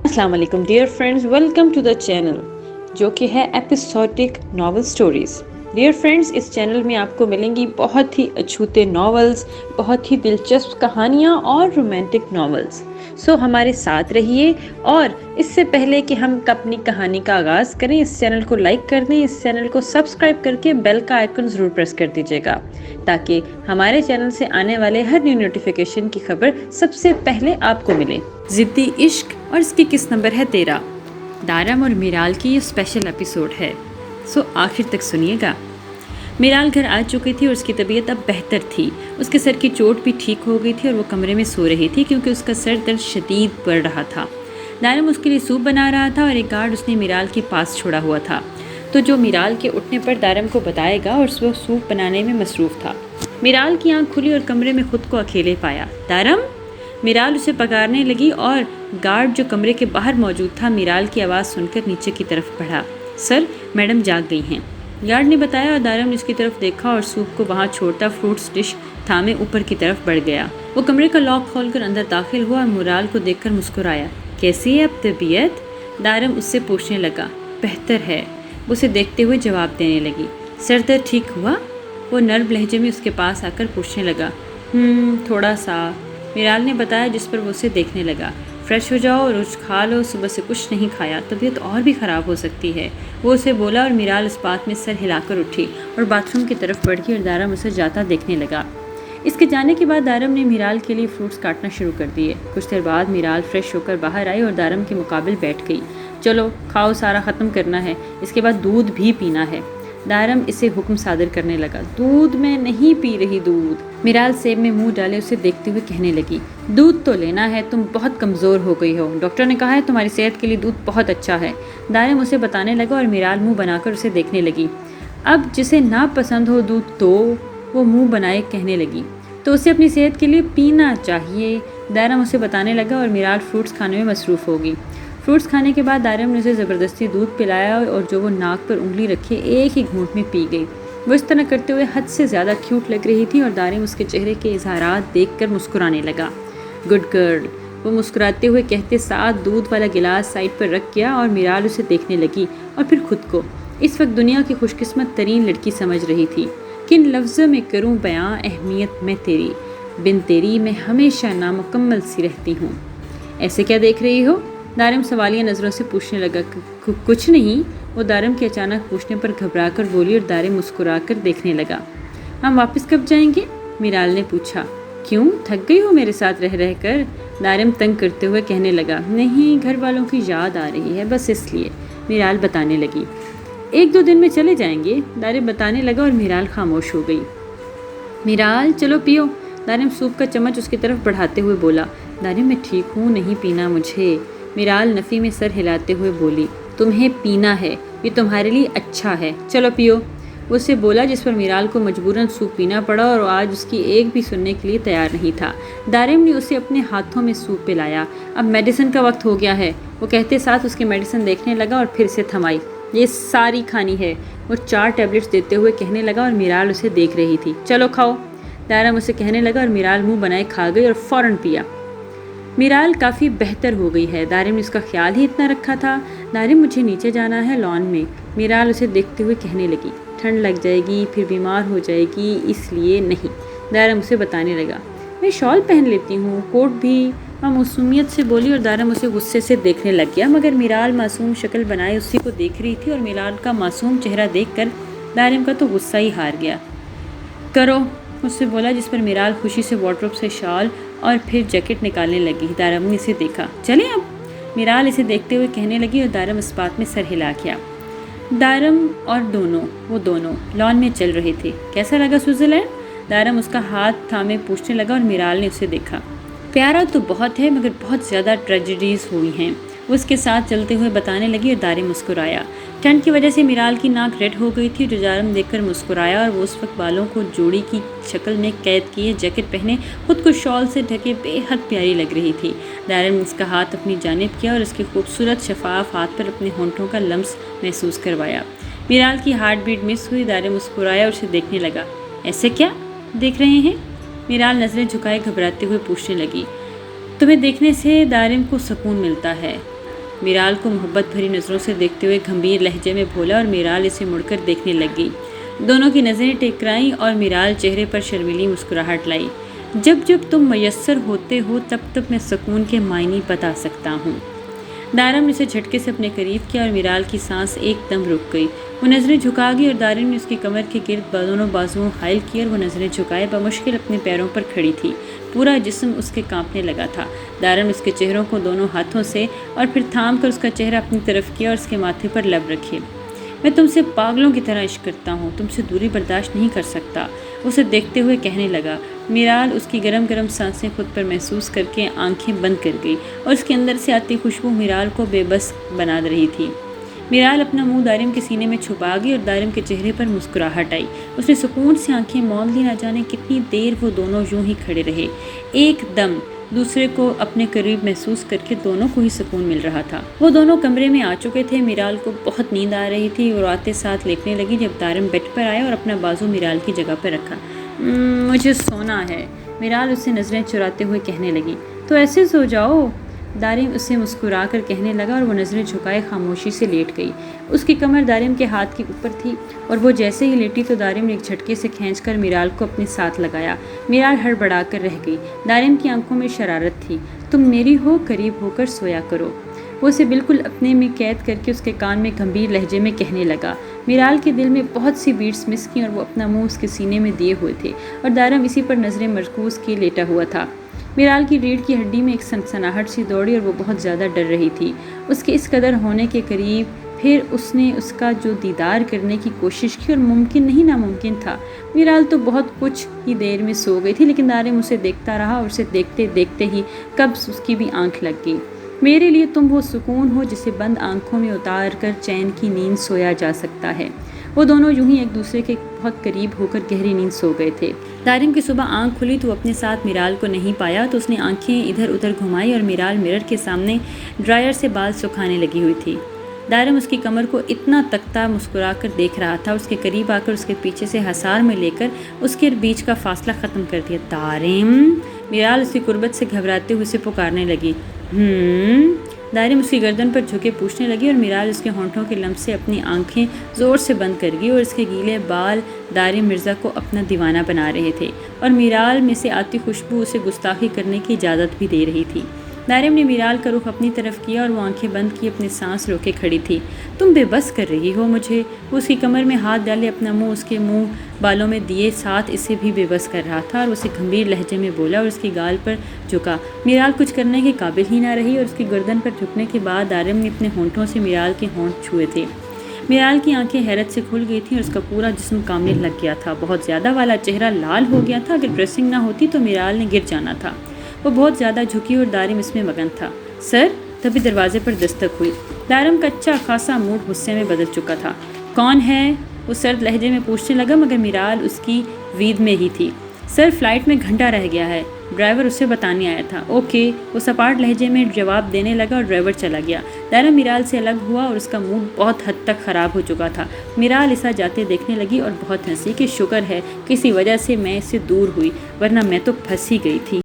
السلام علیکم dear friends, welcome to the channel جو کہ ہے episodic novel stories. Dear friends, اس چینل میں آپ کو ملیں گی بہت ہی اچھوتے ناولز، بہت ہی دلچسپ کہانیاں اور رومانٹک ناولز۔ سو ہمارے ساتھ رہیے، اور اس سے پہلے کہ ہم اپنی کہانی کا آغاز کریں، اس چینل کو لائک کر دیں، اس چینل کو سبسکرائب کر کے بیل کا آئیکن ضرور پریس کر دیجیے گا تاکہ ہمارے چینل سے آنے والے ہر نیو نوٹیفیکیشن کی خبر سب سے پہلے آپ کو ملے۔ ضدی عشق، اور اس کی کس نمبر ہے 13۔ دارم اور میرال کی یہ اسپیشل ایپیسوڈ ہے، سو آخر تک سنیے گا۔ میرال گھر آ چکی تھی اور اس کی طبیعت اب بہتر تھی۔ اس کے سر کی چوٹ بھی ٹھیک ہو گئی تھی اور وہ کمرے میں سو رہی تھی کیونکہ اس کا سر درد شدید بڑھ رہا تھا۔ دارم اس کے لیے سوپ بنا رہا تھا اور ایک گارڈ اس نے میرال کے پاس چھوڑا ہوا تھا تو جو میرال کے اٹھنے پر دارم کو بتائے گا، اور وہ سوپ بنانے میں مصروف تھا۔ میرال کی آنکھ کھلی اور کمرے میں خود کو اکیلے پایا۔ دارم! میرال اسے پکارنے لگی اور گارڈ جو کمرے کے باہر موجود تھا میرال کی آواز سن کر نیچے کی طرف بڑھا۔ سر، میڈم جاگ گئی ہیں، گارڈ نے بتایا، اور دارم نے اس کی طرف دیکھا اور سوپ کو وہاں چھوڑتا فروٹس ڈش تھامے اوپر کی طرف بڑھ گیا۔ وہ کمرے کا لاک کھول کر اندر داخل ہوا اور میرال کو دیکھ کر مسکرایا۔ کیسی ہے اب طبیعت؟ دارم اس سے پوچھنے لگا۔ بہتر ہے، وہ اسے دیکھتے ہوئے جواب دینے لگی۔ سر درد ٹھیک ہوا؟ وہ نرم لہجے میں اس کے پاس آ کر پوچھنے لگا۔ تھوڑا سا، میرال نے بتایا، جس پر وہ اسے دیکھنے لگا۔ فریش ہو جاؤ اور کچھ کھا لو، صبح سے کچھ نہیں کھایا، طبیعت اور بھی خراب ہو سکتی ہے، وہ اسے بولا، اور میرال اس بات میں سر ہلا کر اٹھی اور باتھ روم کی طرف بڑھ گئی اور دارم اسے جاتا دیکھنے لگا۔ اس کے جانے کے بعد دارم نے میرال کے لیے فروٹس کاٹنا شروع کر دیے۔ کچھ دیر بعد میرال فریش ہو کر باہر آئی اور دارم کے مقابل بیٹھ گئی۔ چلو کھاؤ، سارا ختم کرنا ہے، اس کے بعد دودھ بھی پینا ہے۔ دارم اسے حکم صادر کرنے لگا۔ دودھ؟ میں نہیں پی رہی دودھ۔ میرال سیب میں منہ ڈالے اسے دیکھتے ہوئے کہنے لگی۔ دودھ تو لینا ہے، تم بہت کمزور ہو گئی ہو، ڈاکٹر نے کہا ہے تمہاری صحت کے لیے دودھ بہت اچھا ہے۔ دارم اسے بتانے لگا اور میرال منہ بنا کر اسے دیکھنے لگی۔ اب جسے نہ پسند ہو دودھ تو وہ منہ بنائے کہنے لگی تو اسے اپنی صحت کے لیے پینا چاہیے۔ دارم اسے بتانے لگا اور میرال فروٹس کھانے میں مصروف ہوگی۔ فروٹس کھانے کے بعد دارم نے اسے زبردستی دودھ پلایا اور جو وہ ناک پر انگلی رکھے ایک ہی گھونٹ میں پی گئی۔ وہ اس طرح کرتے ہوئے حد سے زیادہ کیوٹ لگ رہی تھی اور دارم اس کے چہرے کے اظہارات دیکھ کر مسکرانے لگا۔ گڈ گرل، وہ مسکراتے ہوئے کہتے ساتھ دودھ والا گلاس سائڈ پر رکھ گیا اور میرال اسے دیکھنے لگی اور پھر خود کو اس وقت دنیا کی خوش قسمت ترین لڑکی سمجھ رہی تھی۔ کن لفظوں میں کروں بیاں اہمیت میں تیری، بن تیری میں ہمیشہ نامکمل سی رہتی ہوں۔ ایسے کیا دیکھ رہی ہو؟ دارم سوالیہ نظروں سے پوچھنے لگا۔ کچھ نہیں، وہ دارم کے اچانک پوچھنے پر گھبرا کر بولی اور دارم مسکرا کر دیکھنے لگا۔ ہم واپس کب جائیں گے؟ میرال نے پوچھا۔ کیوں، تھک گئی ہو میرے ساتھ رہ رہ کر؟ دارم تنگ کرتے ہوئے کہنے لگا۔ نہیں، گھر والوں کی یاد آ رہی ہے، بس اس لیے، میرال بتانے لگی۔ 1-2 دن میں چلے جائیں گے، دارم بتانے لگا اور میرال خاموش ہو گئی۔ میرال چلو پیو، دارم سوپ کا چمچ اس کی طرف بڑھاتے ہوئے بولا۔ دارم میں ٹھیک ہوں، نہیں پینا مجھے، میرال نفی میں سر ہلاتے ہوئے بولی۔ تمہیں پینا ہے، یہ تمہارے لیے اچھا ہے، چلو پیو، وہ اسے بولا، جس پر میرال کو مجبوراً سوپ پینا پڑا اور آج اس کی ایک بھی سننے کے لیے تیار نہیں تھا۔ دارم نے اسے اپنے ہاتھوں میں سوپ پلایا۔ اب میڈیسن کا وقت ہو گیا ہے، وہ کہتے ساتھ اس کی میڈیسن دیکھنے لگا اور پھر سے تھمائی۔ یہ ساری کھانی ہے، وہ 4 ٹیبلٹس دیتے ہوئے کہنے لگا اور میرال اسے دیکھ رہی تھی۔ چلو کھاؤ، دارم اسے کہنے لگا اور میرال منہ بنائے کھا گئی اور فوراً پیا۔ میرال کافی بہتر ہو گئی ہے، دارم نے اس کا خیال ہی اتنا رکھا تھا۔ دارم مجھے نیچے جانا ہے لان میں، میرال اسے دیکھتے ہوئے کہنے لگی۔ ٹھنڈ لگ جائے گی، پھر بیمار ہو جائے گی، اس لیے نہیں، دارم اسے بتانے لگا۔ میں شال پہن لیتی ہوں، کوٹ بھی، وہ معصومیت سے بولی اور دارم اسے غصے سے دیکھنے لگ گیا، مگر میرال معصوم شکل بنائے اسی کو دیکھ رہی تھی اور میرال کا معصوم چہرہ دیکھ کر دارم کا تو غصہ ہی ہار گیا۔ کرو، اس سے بولا، جس پر میرال خوشی سے وارڈروب سے شال اور پھر جیکٹ نکالنے لگی۔ دارم نے اسے دیکھا۔ چلیں اب، میرال اسے دیکھتے ہوئے کہنے لگی اور دارم اس بات میں سر ہلا گیا۔ دارم اور وہ دونوں لان میں چل رہے تھے۔ کیسا لگا سوئٹزرلینڈ؟ دارم اس کا ہاتھ تھامے پوچھنے لگا اور میرال نے اسے دیکھا۔ پیارا تو بہت ہے، مگر بہت زیادہ ٹریجڈیز ہوئی ہیں، وہ اس کے ساتھ چلتے ہوئے بتانے لگی اور دارم مسکرایا۔ ٹھنڈ کی وجہ سے میرال کی ناک ریڈ ہو گئی تھی جو دارم دیکھ کر مسکرایا اور وہ اس وقت بالوں کو جوڑی کی شکل میں قید کیے جیکٹ پہنے خود کو شال سے ڈھکے بے حد پیاری لگ رہی تھی۔ دارم نے اس کا ہاتھ اپنی جانب کیا اور اس کے خوبصورت شفاف ہاتھ پر اپنے ہونٹوں کا لمس محسوس کروایا۔ میرال کی ہارٹ بیٹ مس ہوئی، دارم مسکرایا اور اسے دیکھنے لگا۔ ایسے کیا دیکھ رہے ہیں؟ میرال نظریں جھکائے گھبراتے ہوئے پوچھنے لگی۔ تمہیں دیکھنے سے دارم کو سکون ملتا ہے، میرال کو محبت بھری نظروں سے دیکھتے ہوئے گھمبیر لہجے میں بولا اور میرال اسے مڑ کر دیکھنے لگ گئی۔ دونوں کی نظریں ٹکرائیں اور میرال چہرے پر شرمیلی مسکراہٹ لائی۔ جب جب تم میسر ہوتے ہو تب تب میں سکون کے معنی بتا سکتا ہوں۔ دارم نے اسے جھٹکے سے اپنے قریب کیا اور میرال کی سانس ایک دم رک گئی۔ وہ نظریں جھکا گئی اور دارم نے اس کی کمر کے گرد دونوں بازوؤں حائل کیے اور وہ نظریں جھکائے بمشکل اپنے پیروں پر کھڑی تھی۔ پورا جسم اس کے کانپنے لگا تھا۔ دارم اس کے چہروں کو دونوں ہاتھوں سے اور پھر تھام کر اس کا چہرہ اپنی طرف کیا اور اس کے ماتھے پر لب رکھے۔ میں تم سے پاگلوں کی طرح عشق کرتا ہوں، تم سے دوری برداشت نہیں کر سکتا، اسے دیکھتے ہوئے کہنے لگا۔ میرال اس کی گرم گرم سانسیں خود پر محسوس کر کے آنکھیں بند کر گئی اور اس کے اندر سے آتی خوشبو میرال کو بے بس بنا رہی تھی۔ میرال اپنا منہ دارم کے سینے میں چھپا گئی اور دارم کے چہرے پر مسکراہٹ آئی۔ اس نے سکون سے آنکھیں موند لی۔ نہ جانے کتنی دیر وہ دونوں یوں ہی کھڑے رہے، ایک دم دوسرے کو اپنے قریب محسوس کر کے دونوں کو ہی سکون مل رہا تھا۔ وہ دونوں کمرے میں آ چکے تھے۔ میرال کو بہت نیند آ رہی تھی اور آتے ساتھ لیٹنے لگی جب دارم بیڈ پر آیا اور اپنا بازو میرال کی جگہ پر رکھا۔ مجھے سونا ہے، میرال اس سے نظریں چراتے ہوئے کہنے لگی۔ تو ایسے سو جاؤ، دارم اسے مسکرا کر کہنے لگا اور وہ نظریں جھکائے خاموشی سے لیٹ گئی۔ اس کی کمر دارم کے ہاتھ کے اوپر تھی اور وہ جیسے ہی لیٹی تو دارم نے ایک جھٹکے سے کھینچ کر میرال کو اپنے ساتھ لگایا۔ میرال ہڑبڑا کر رہ گئی۔ دارم کی آنکھوں میں شرارت تھی۔ تم میری ہو، قریب ہو کر سویا کرو، وہ اسے بالکل اپنے میں قید کر کے اس کے کان میں گھمبیر لہجے میں کہنے لگا۔ میرال کے دل میں بہت سی بیٹس مس کیں اور وہ اپنا منہ اس کے سینے میں دیے ہوئے تھے اور دارم اسی پر نظریں مرکوز کیے لیٹا ہوا تھا۔ میرال کی ریڑھ کی ہڈی میں ایک سنسناہٹ سی دوڑی اور وہ بہت زیادہ ڈر رہی تھی۔ اس کے اس قدر ہونے کے قریب پھر اس نے اس کا جو دیدار کرنے کی کوشش کی اور ممکن نہیں ناممکن تھا۔ میرال تو بہت کچھ ہی دیر میں سو گئی تھی لیکن دارم اسے دیکھتا رہا اور اسے دیکھتے دیکھتے ہی کب اس کی بھی آنکھ لگ گئی۔ میرے لیے تم وہ سکون ہو جسے بند آنکھوں میں اتار کر چین کی نیند سویا جا سکتا ہے۔ وہ دونوں یوں ہی ایک دوسرے کے بہت قریب ہو کر گہری نیند سو گئے تھے۔ دارم کی صبح آنکھ کھلی تو اپنے ساتھ میرال کو نہیں پایا تو اس نے آنکھیں ادھر ادھر گھمائی اور میرال مرر کے سامنے ڈرائر سے بال سکھانے لگی ہوئی تھی۔ دارم اس کی کمر کو اتنا تکتا مسکرا کر دیکھ رہا تھا، اس کے قریب آ کر اس کے پیچھے سے حصار میں لے کر اس کے بیچ کا فاصلہ ختم کر دیا۔ دارم! میرال اس کی قربت سے گھبراتے ہوئے اسے پکارنے لگی۔ دارم اس کی گردن پر جھکے پوچھنے لگی اور میرال اس کے ہونٹوں کے لمس سے اپنی آنکھیں زور سے بند کر گئی اور اس کے گیلے بال دارم مرزا کو اپنا دیوانہ بنا رہے تھے اور میرال میں سے آتی خوشبو اسے گستاخی کرنے کی اجازت بھی دے رہی تھی۔ دارم نے میرال کا رخ اپنی طرف کیا اور وہ آنکھیں بند کی اپنی سانس روکے کھڑی تھی۔ تم بے بس کر رہی ہو مجھے۔ وہ اس کی کمر میں ہاتھ ڈالے اپنا منہ اس کے منہ بالوں میں دیے ساتھ اسے بھی بے بس کر رہا تھا اور اسے گھمبیر لہجے میں بولا اور اس کی گال پر جھکا۔ میرال کچھ کرنے کے قابل ہی نہ رہی اور اس کی گردن پر جھکنے کے بعد دارم نے اپنے ہونٹوں سے میرال کے ہونٹ چھوئے تھے۔ میرال کی آنکھیں حیرت سے کھل گئی تھیں اور اس کا پورا جسم کانپنے لگ گیا تھا۔ بہت زیادہ والا چہرہ لال ہو گیا تھا۔ اگر ڈریسنگ نہ ہوتی تو میرال نے گر جانا تھا۔ وہ بہت زیادہ جھکی اور دارم اس میں مگن تھا۔ سر! تبھی دروازے پر دستک ہوئی۔ دارم کا اچھا خاصا موڈ غصے میں بدل چکا تھا۔ کون ہے؟ وہ سرد لہجے میں پوچھنے لگا مگر میرال اس کی وید میں ہی تھی۔ سر فلائٹ میں گھنٹہ رہ گیا ہے، ڈرائیور اسے بتانے آیا تھا۔ اوکے، وہ سپاٹ لہجے میں جواب دینے لگا اور ڈرائیور چلا گیا۔ دارم میرال سے الگ ہوا اور اس کا موڈ بہت حد تک خراب ہو چکا تھا۔ میرال اسا جاتے دیکھنے لگی اور بہت ہنسی کہ شکر ہے کسی وجہ سے میں اس سے دور ہوئی ورنہ میں تو پھنس ہی گئی تھی۔